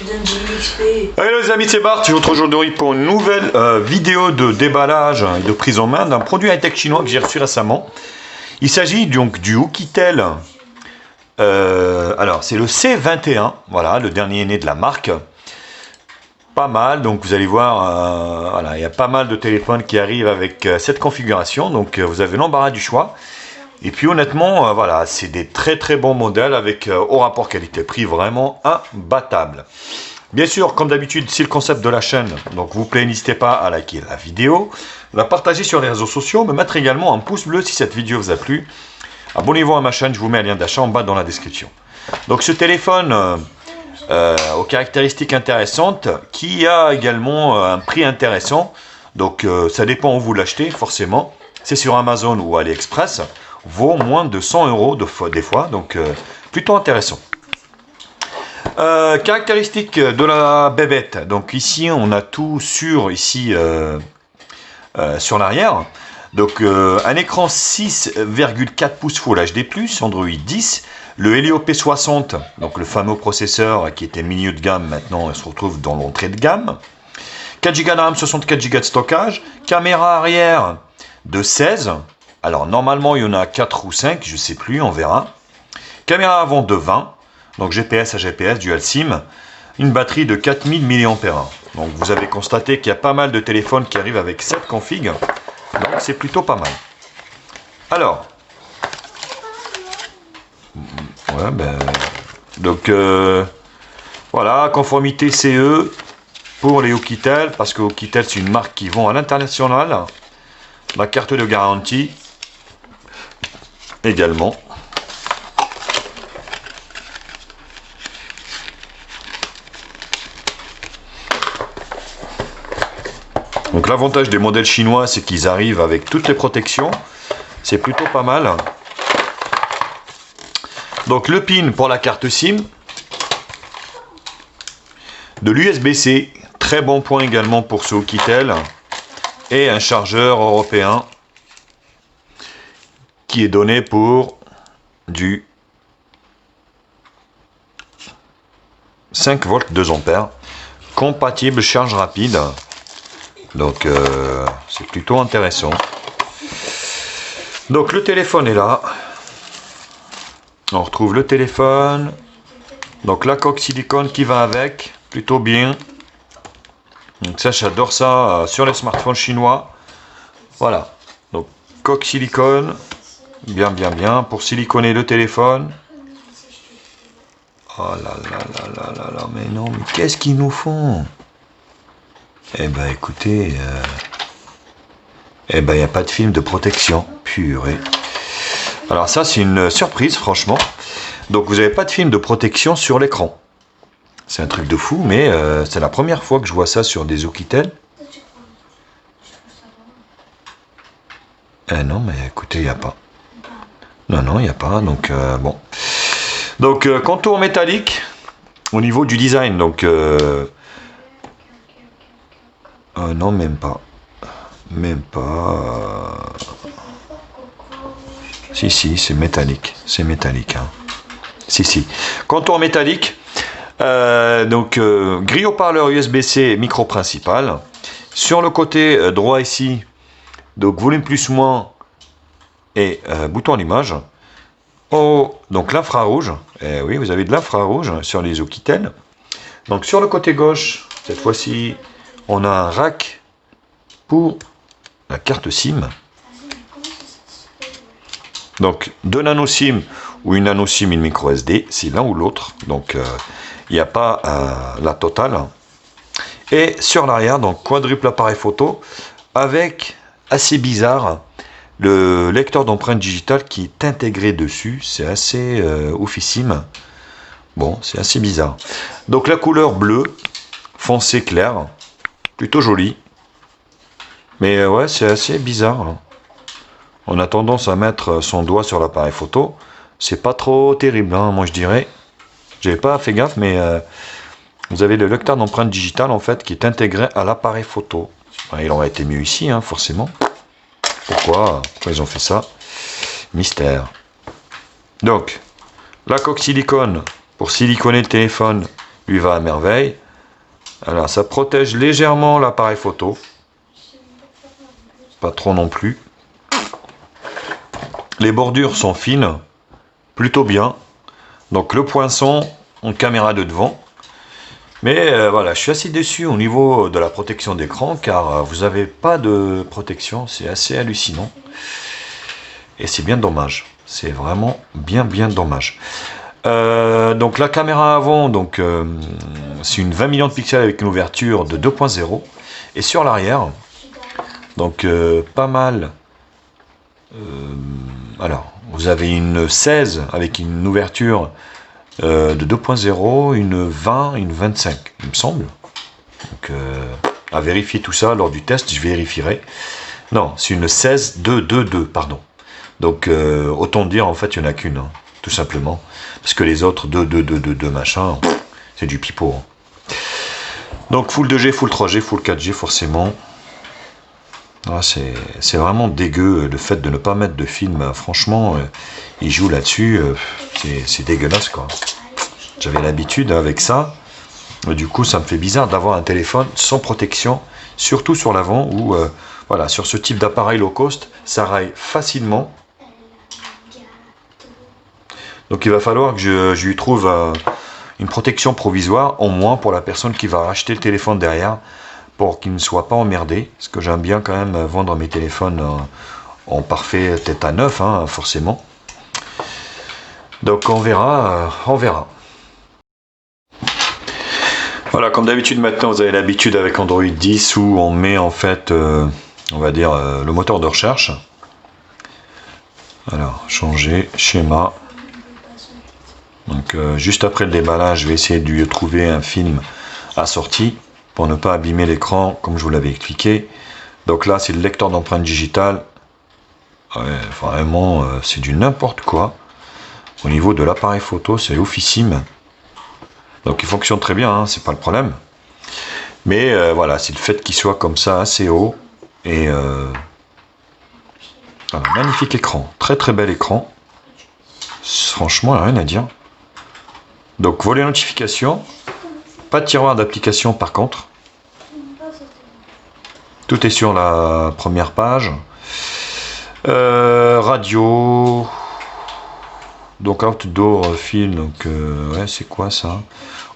Hello les amis, c'est Bart, je vous retrouve aujourd'hui pour une nouvelle vidéo de déballage et de prise en main d'un produit high-tech chinois que j'ai reçu récemment. Il s'agit donc du Oukitel, alors c'est le C21, voilà, le dernier né de la marque. Pas mal, donc vous allez voir, voilà, il y a pas mal de téléphones qui arrivent avec cette configuration, donc vous avez l'embarras du choix. Et puis honnêtement, voilà, c'est des très bons modèles avec au rapport qualité-prix vraiment imbattable. Bien sûr, comme d'habitude, c'est le concept de la chaîne, donc vous plaît, n'hésitez pas à liker la vidéo, la partager sur les réseaux sociaux, me mettre également un pouce bleu si cette vidéo vous a plu. Abonnez-vous à ma chaîne, je vous mets un lien d'achat en bas dans la description. Donc ce téléphone aux caractéristiques intéressantes, qui a également un prix intéressant, donc ça dépend où vous l'achetez forcément, c'est sur Amazon ou AliExpress, vaut moins de 100 € des fois, donc plutôt intéressant. Caractéristiques de la bébête, donc ici on a tout sur sur l'arrière, donc un écran 6,4 pouces Full HD+, Android 10, le Helio P60, donc le fameux processeur qui était milieu de gamme, maintenant il se retrouve dans l'entrée de gamme, 4 Go de RAM, 64 Go de stockage, caméra arrière de 16, alors normalement il y en a 4 ou 5, je sais plus, on verra, caméra avant de 20, donc GPS à GPS, dual SIM, une batterie de 4000 mAh. Donc vous avez constaté qu'il y a pas mal de téléphones qui arrivent avec cette config, donc c'est plutôt pas mal. Alors, ouais, donc voilà, conformité CE pour les Oukitel, parce que Oukitel c'est une marque qui vend à l'international. La carte de garantie également. Donc l'avantage des modèles chinois, c'est qu'ils arrivent avec toutes les protections. C'est plutôt pas mal. Donc le pin pour la carte SIM. De l'USB-C. Très bon point également pour ce Oukitel. Et un chargeur européen qui est donné pour du 5 volts 2 ampères. Compatible charge rapide. Donc c'est plutôt intéressant. Donc le téléphone est là. On retrouve le téléphone. Donc la coque silicone qui va avec. Plutôt bien. Donc ça, j'adore ça sur les smartphones chinois. Voilà. Donc coque silicone. Bien pour siliconer le téléphone. Oh là là, mais non, mais qu'est-ce qu'ils nous font? Eh ben écoutez, il n'y a pas de film de protection, purée. Alors ça c'est une surprise franchement. Donc vous n'avez pas de film de protection sur l'écran. C'est un truc de fou, mais c'est la première fois que je vois ça sur des Oukitel. Eh non, mais écoutez, il n'y a pas. Non, il n'y a pas, donc bon. Donc contour métallique au niveau du design, donc... non, même pas. Si, c'est métallique. C'est métallique. Hein. Si. Contour métallique. Donc, grille haut-parleur USB-C micro principal. Sur le côté droit ici, donc volume plus-moins et bouton d'image. Oh, donc l'infrarouge. Eh oui, vous avez de l'infrarouge sur les Oukitel. Donc, sur le côté gauche, cette fois-ci, on a un rack pour la carte SIM. Donc, deux nano SIM ou une nano SIM, une micro SD, c'est l'un ou l'autre. Donc, il n'y a pas la totale. Et sur l'arrière, donc quadruple appareil photo avec, assez bizarre, le lecteur d'empreintes digitales qui est intégré dessus. C'est assez oufissime. Bon, c'est assez bizarre. Donc, la couleur bleue, foncé clair. Plutôt joli. Mais ouais, c'est assez bizarre. Hein. On a tendance à mettre son doigt sur l'appareil photo. C'est pas trop terrible, hein, moi je dirais. J'avais pas fait gaffe, mais vous avez le lecteur d'empreinte digitale en fait qui est intégré à l'appareil photo. Ouais, il aurait été mieux ici, hein, forcément. Pourquoi ils ont fait ça? Mystère. Donc, la coque silicone pour siliconer le téléphone lui va à merveille. Alors ça protège légèrement l'appareil photo. Pas trop non plus. Les bordures sont fines, plutôt bien. Donc le poinçon en caméra de devant. Mais voilà, je suis assez déçu au niveau de la protection d'écran car vous n'avez pas de protection, c'est assez hallucinant. Et c'est bien dommage, c'est vraiment bien dommage. Donc la caméra avant, donc c'est une 20 millions de pixels avec une ouverture de 2.0. Et sur l'arrière, donc pas mal. Alors, vous avez une 16 avec une ouverture de 2.0, une 20, une 25, il me semble. Donc, à vérifier tout ça lors du test, je vérifierai. Non, c'est une 16 2.2.2, pardon. Donc, autant dire, en fait, il n'y en a qu'une, hein, tout simplement. Parce que les autres 2.2.2.2 machin, c'est du pipeau. Hein. Donc, Full 2G, Full 3G, Full 4G, forcément. Ah, c'est vraiment dégueu le fait de ne pas mettre de film. Franchement, ils jouent là-dessus. C'est dégueulasse, quoi. J'avais l'habitude avec ça. Du coup, ça me fait bizarre d'avoir un téléphone sans protection, surtout sur l'avant où, voilà, sur ce type d'appareil low cost, ça raille facilement. Donc, il va falloir que je lui trouve une protection provisoire, au moins pour la personne qui va racheter le téléphone derrière, pour qu'il ne soit pas emmerdé. Parce que j'aime bien quand même vendre mes téléphones en parfait tête à neuf, hein, forcément. Donc, on verra, on verra. Voilà, comme d'habitude maintenant vous avez l'habitude avec Android 10 où on met en fait, on va dire, le moteur de recherche. Alors, changer, schéma. Donc juste après le déballage, je vais essayer de lui trouver un film assorti pour ne pas abîmer l'écran comme je vous l'avais expliqué. Donc là c'est le lecteur d'empreintes digitales. Ouais, vraiment c'est du n'importe quoi. Au niveau de l'appareil photo, c'est oufissime. Donc il fonctionne très bien, hein, c'est pas le problème. Mais voilà, c'est le fait qu'il soit comme ça assez haut. Et voilà, magnifique écran, très bel écran. Franchement, rien à dire. Donc volet notification, pas de tiroir d'application par contre. Tout est sur la première page. Radio. Donc outdoor film, donc ouais, c'est quoi ça?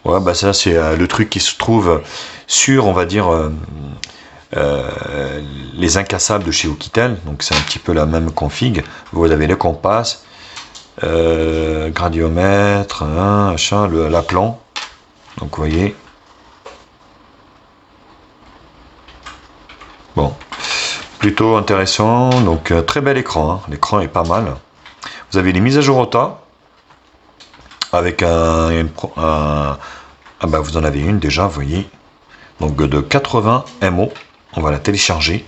Ouais, bah ça c'est le truc qui se trouve sur, on va dire, les incassables de chez Oukitel. Donc c'est un petit peu la même config. Vous avez le compas, gradiomètre, machin, l'aplan. Donc vous voyez. Bon, plutôt intéressant. Donc très bel écran. Hein. L'écran est pas mal. Vous avez les mises à jour OTA avec ah bah vous en avez une déjà, vous voyez. Donc de 80 MO, on va la télécharger.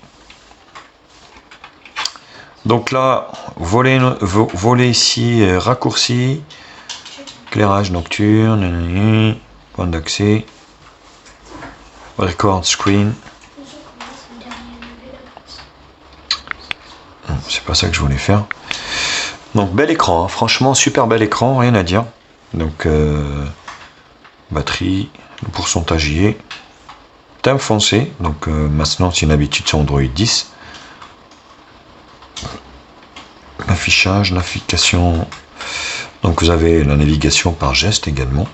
Donc là, volet ici, raccourci, éclairage nocturne, point d'accès, record screen. C'est pas ça que je voulais faire. Donc bel écran, hein. Franchement super bel écran, rien à dire. Donc batterie, le pourcentage y est. Thème foncé, donc maintenant c'est une habitude sur Android 10. Affichage, navigation. Donc vous avez la navigation par geste également.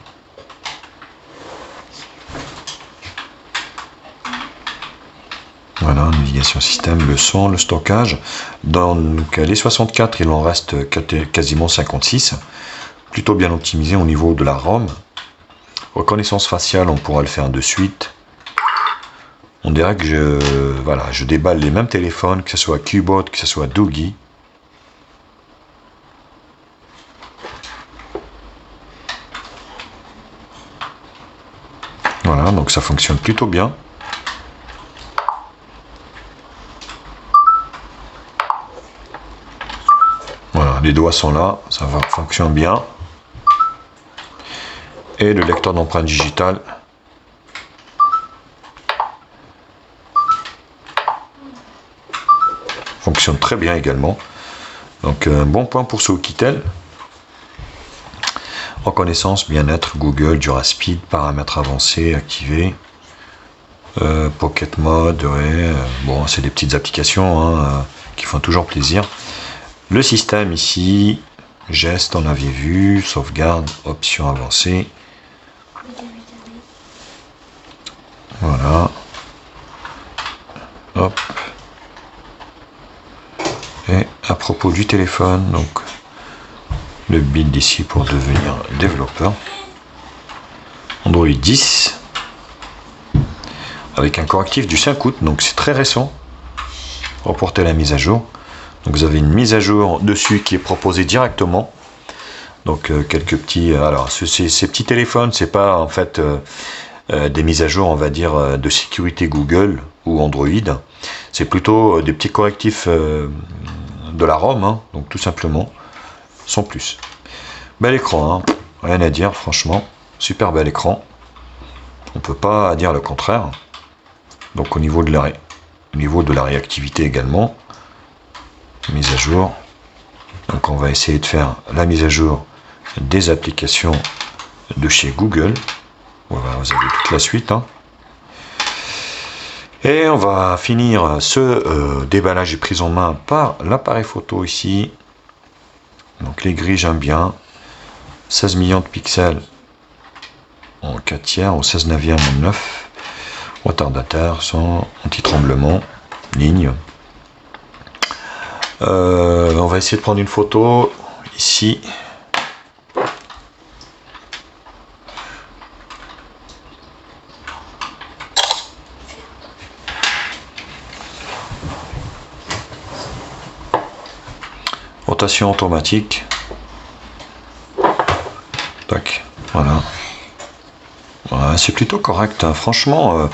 Voilà, navigation système, le son, le stockage. Dans les 64, il en reste quasiment 56. Plutôt bien optimisé au niveau de la ROM. Reconnaissance faciale, on pourra le faire de suite. On dirait que je déballe les mêmes téléphones, que ce soit Cubot, que ce soit Doogie. Voilà, donc ça fonctionne plutôt bien. Voilà, les doigts sont là, ça fonctionne bien. Et le lecteur d'empreintes digitales. Fonctionne très bien également. Donc un bon point pour ce Oukitel. reconnaissance, bien-être, Google, DuraSpeed, paramètres avancés, activés, Pocket Mode, ouais, bon, c'est des petites applications hein, qui font toujours plaisir. Le système ici, geste, on avait vu, sauvegarde, options avancées. Voilà. Hop. Et à propos du téléphone, donc le build ici pour devenir développeur. Android 10 avec un correctif du 5 août, donc c'est très récent. Reporter la mise à jour. Donc vous avez une mise à jour dessus qui est proposée directement. Donc quelques petits. Alors ces petits téléphones, c'est pas en fait des mises à jour, on va dire, de sécurité Google ou Android. C'est plutôt des petits correctifs de la ROM, hein, donc tout simplement, sans plus. Bel écran, hein, rien à dire, franchement, super bel écran. On peut pas dire le contraire. Donc au niveau de la réactivité également, mise à jour. Donc on va essayer de faire la mise à jour des applications de chez Google. Voilà, vous avez toute la suite. Hein. Et on va finir ce déballage et prise en main par l'appareil photo ici. Donc les grilles, j'aime bien. 16 millions de pixels en 4 tiers, au 16 neuvième en 9. Retardateur, sans anti-tremblement, ligne. On va essayer de prendre une photo ici. Rotation automatique. Tac, voilà. Voilà, c'est plutôt correct, hein. Franchement,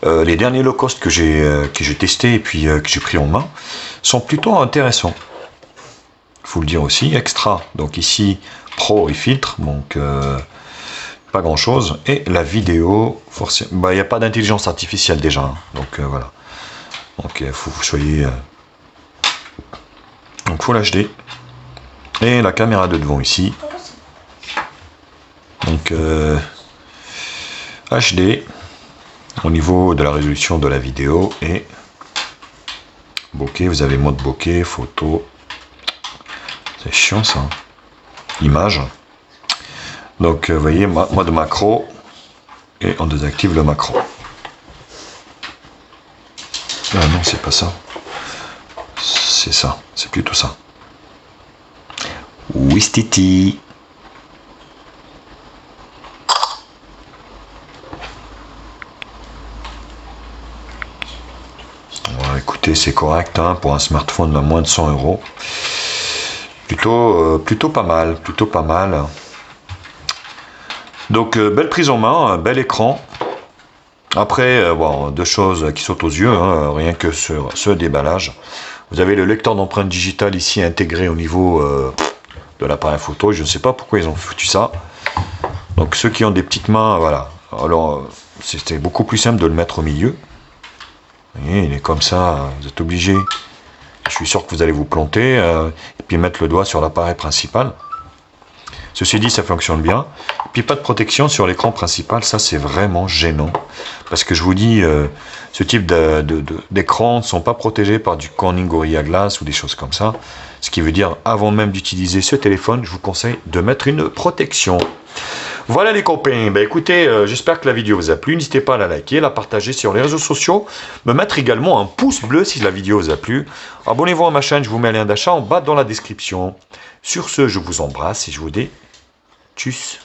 les derniers low cost que j'ai testé et puis que j'ai pris en main sont plutôt intéressants. Il faut le dire aussi, extra. Donc ici, pro et filtre, donc pas grand chose. Et la vidéo, forcément, il n'y a pas d'intelligence artificielle déjà, hein. Donc voilà. Donc il faut que vous soyez donc Full HD. Et la caméra de devant ici. Donc HD au niveau de la résolution de la vidéo et bokeh, vous avez mode bokeh, photo, c'est chiant ça, image. Donc vous voyez, mode macro et on désactive le macro. Ah non, c'est pas ça, c'est ça, c'est plutôt ça. Wistiti. Écoutez, c'est correct hein, pour un smartphone à moins de 100 €. Plutôt pas mal, plutôt pas mal. Donc belle prise en main, bel écran. Après, bon, deux choses qui sautent aux yeux, hein, rien que sur ce déballage. Vous avez le lecteur d'empreintes digitales ici intégré au niveau de l'appareil photo. Je ne sais pas pourquoi ils ont foutu ça. Donc ceux qui ont des petites mains, voilà. Alors c'était beaucoup plus simple de le mettre au milieu. Vous voyez, il est comme ça, vous êtes obligé. Je suis sûr que vous allez vous planter et puis mettre le doigt sur l'appareil principal. Ceci dit, ça fonctionne bien. Et puis pas de protection sur l'écran principal, ça c'est vraiment gênant. Parce que je vous dis, ce type d'écran ne sont pas protégés par du Corning Gorilla Glass ou des choses comme ça. Ce qui veut dire, avant même d'utiliser ce téléphone, je vous conseille de mettre une protection. Voilà les copains, ben écoutez, j'espère que la vidéo vous a plu, n'hésitez pas à la liker, la partager sur les réseaux sociaux, me mettre également un pouce bleu si la vidéo vous a plu. Abonnez-vous à ma chaîne, je vous mets un lien d'achat en bas dans la description. Sur ce, je vous embrasse et je vous dis tchuss.